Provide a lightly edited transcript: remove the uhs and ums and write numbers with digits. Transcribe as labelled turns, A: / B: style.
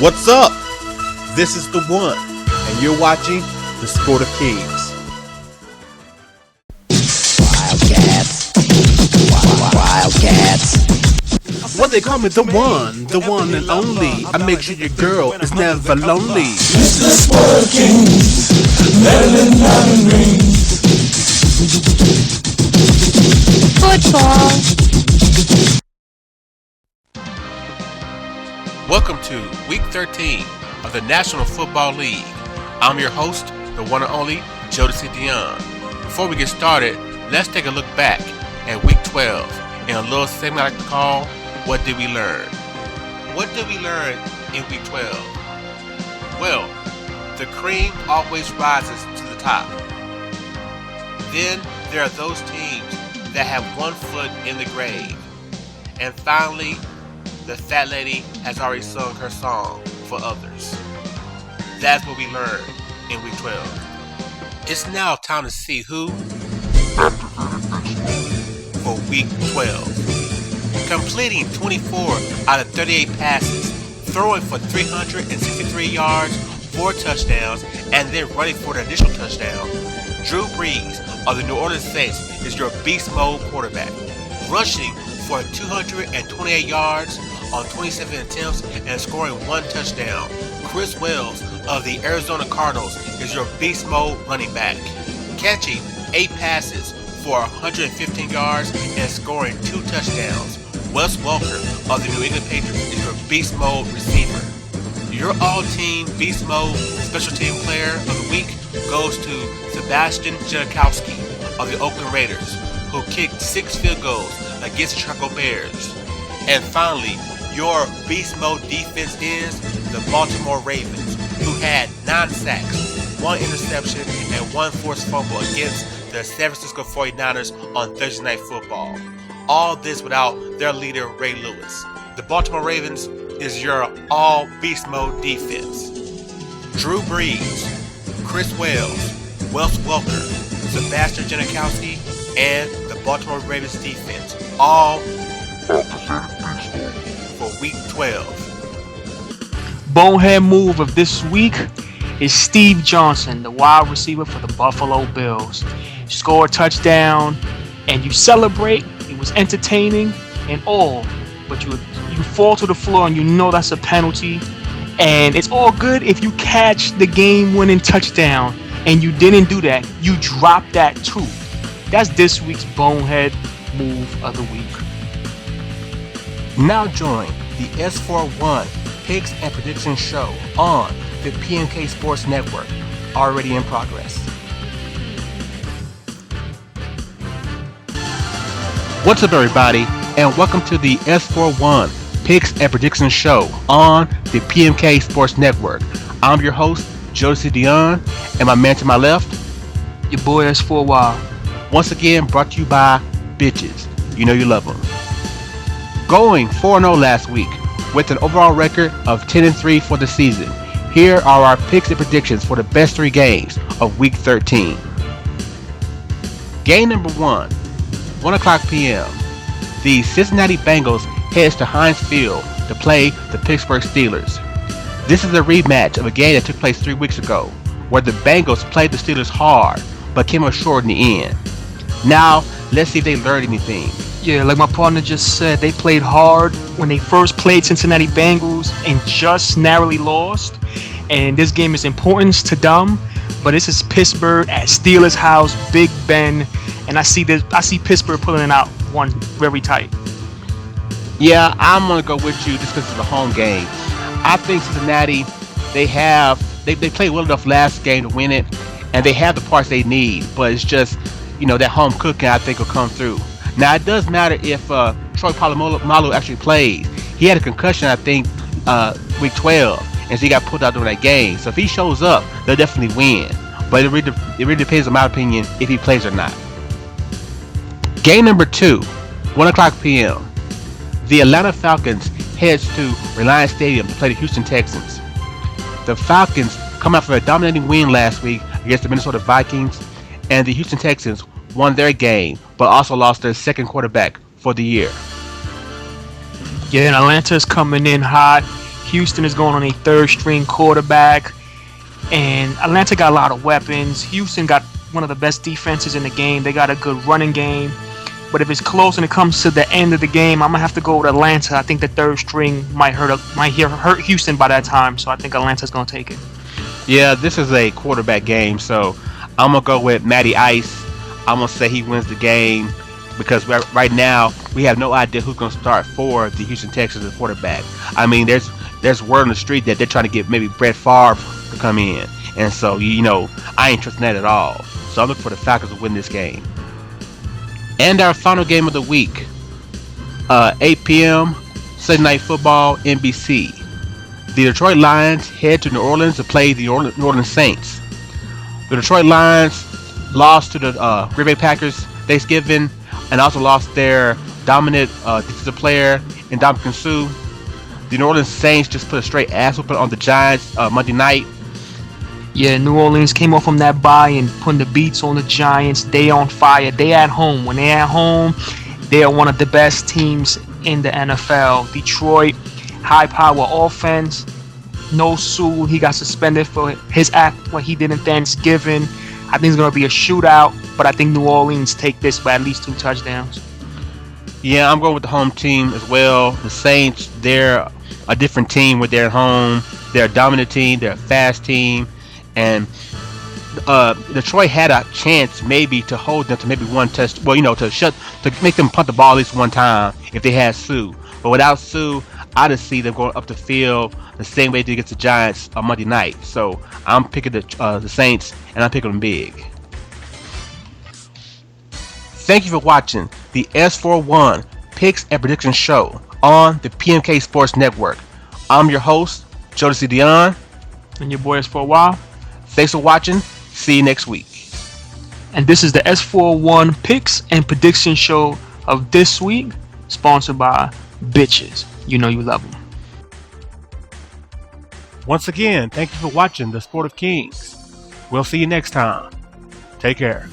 A: What's up? This is TheWon, and you're watching The Sport of Kings. Wildcats. What they call me, the one and only. I make sure your girl is never lonely.
B: It's the Sport of Kings, Maryland Diamond Rings.
C: Football.
D: Welcome to Week 13 of the National Football League. I'm your host, the one and only Jodecideion. Before we get started, let's take a look back at Week 12 in a little segment I like to call, What Did We Learn? What did we learn in Week 12? Well, the cream always rises to the top. Then there are those teams that have one foot in the grave. And finally, the fat lady has already sung her song for others. That's what we learned in Week 12. It's now time to see who for Week 12. Completing 24 out of 38 passes, throwing for 363 yards, 4 touchdowns, and then running for the additional touchdown, Drew Brees of the New Orleans Saints is your beast mode quarterback, rushing for 228 yards on 27 attempts and scoring 1 touchdown. Chris Wells of the Arizona Cardinals is your beast mode running back, catching 8 passes for 115 yards and scoring 2 touchdowns. Wes Welker of the New England Patriots is your beast mode receiver. Your all-team beast mode special team player of the week goes to Sebastian Janikowski of the Oakland Raiders, who kicked 6 field goals against the Chicago Bears. And finally, your beast mode defense is the Baltimore Ravens, who had 9 sacks, 1 interception, and 1 forced fumble against the San Francisco 49ers on Thursday Night Football. All this without their leader, Ray Lewis. The Baltimore Ravens is your all beast mode defense. Drew Brees, Chris Wells, Wes Welker, Sebastian Janikowski, and the Baltimore Ravens defense, all for Week 12.
E: Bonehead move of this week is Steve Johnson, the wide receiver for the Buffalo Bills. Score a touchdown and you celebrate. It was entertaining and all, but you fall to the floor and you know that's a penalty. And it's all good if you catch the game-winning touchdown, and you didn't do that. You dropped that too. That's this week's Bonehead move of the week.
D: Now join the S41 Picks and Predictions show on the PNK Sports Network, already in progress. What's up, everybody, and welcome to the S41 Picks and Predictions show on the PMK Sports Network. I'm your host, Jodecideion, and my man to my left,
E: Your boy S4Y.
D: Once again, brought to you by Bitches. You know you love them. Going 4-0 last week with an overall record of 10-3 for the season. Here are our picks and predictions for the best 3 games of Week 13. Game number 1, 1 o'clock p.m. The Cincinnati Bengals heads to Heinz Field to play the Pittsburgh Steelers. This is a rematch of a game that took place 3 weeks ago, where the Bengals played the Steelers hard, but came up short in the end. Now, let's see if they learned anything.
E: Yeah, like my partner just said, they played hard when they first played Cincinnati Bengals and just narrowly lost. And this game is important to them, but this is Pittsburgh at Steelers' house, Big Ben, and I see Pittsburgh pulling it out one very tight.
D: Yeah, I'm gonna go with you just because it's a home game. I think Cincinnati, they played well enough last game to win it, and they have the parts they need. But it's just, that home cooking I think will come through. Now it does matter if Troy Polamalu actually plays. He had a concussion, I think, Week 12, and so he got pulled out during that game. So if he shows up, they'll definitely win. But it really depends, in my opinion, if he plays or not. Game number 2, 1 o'clock p.m. The Atlanta Falcons heads to Reliance Stadium to play the Houston Texans. The Falcons come out from a dominating win last week against the Minnesota Vikings, and the Houston Texans won their game, but also lost their second quarterback for the year.
E: Yeah, and Atlanta's coming in hot. Houston is going on a third-string quarterback, and Atlanta got a lot of weapons. Houston got one of the best defenses in the game. They got a good running game. But if it's close and it comes to the end of the game, I'm gonna have to go with Atlanta. I think the third string might hurt Houston by that time, so I think Atlanta's gonna take it.
D: Yeah, this is a quarterback game, so I'm gonna go with Matty Ice. I'm gonna say he wins the game because right now we have no idea who's gonna start for the Houston Texans as quarterback. I mean, there's word on the street that they're trying to get maybe Brett Favre to come in, and so I ain't trusting that at all. So I'm looking for the Falcons to win this game. And our final game of the week, 8 p.m. Sunday Night Football, NBC. The Detroit Lions head to New Orleans to play the New Orleans Saints. The Detroit Lions lost to the Green Bay Packers Thanksgiving, and also lost their dominant defensive player in Ndamukong Suh. The New Orleans Saints just put a straight ass whooping on the Giants Monday night.
E: Yeah, New Orleans came off from that bye and putting the beats on the Giants. They on fire. They at home. When they at home, they are one of the best teams in the NFL. Detroit, high-power offense. No Sue. He got suspended for his act what he did in Thanksgiving. I think it's going to be a shootout, but I think New Orleans take this by at least 2 touchdowns.
D: Yeah, I'm going with the home team as well. The Saints, they're a different team when they're at home. They're a dominant team. They're a fast team. And Detroit had a chance maybe to hold them to maybe one touch. Well, to make them punt the ball at least one time if they had Sue. But without Sue, I just see them going up the field the same way they did against the Giants on Monday night. So I'm picking the Saints, and I'm picking them big. Thank you for watching the S41 Picks and Predictions Show on the PMK Sports Network. I'm your host, Jodecideion.
E: And your boy S4Y.
D: Thanks for watching. See you next week.
E: And this is the S41 Picks and Prediction Show of this week, sponsored by Bitches. You know you love them.
D: Once again, thank you for watching The Sport of Kings. We'll see you next time. Take care.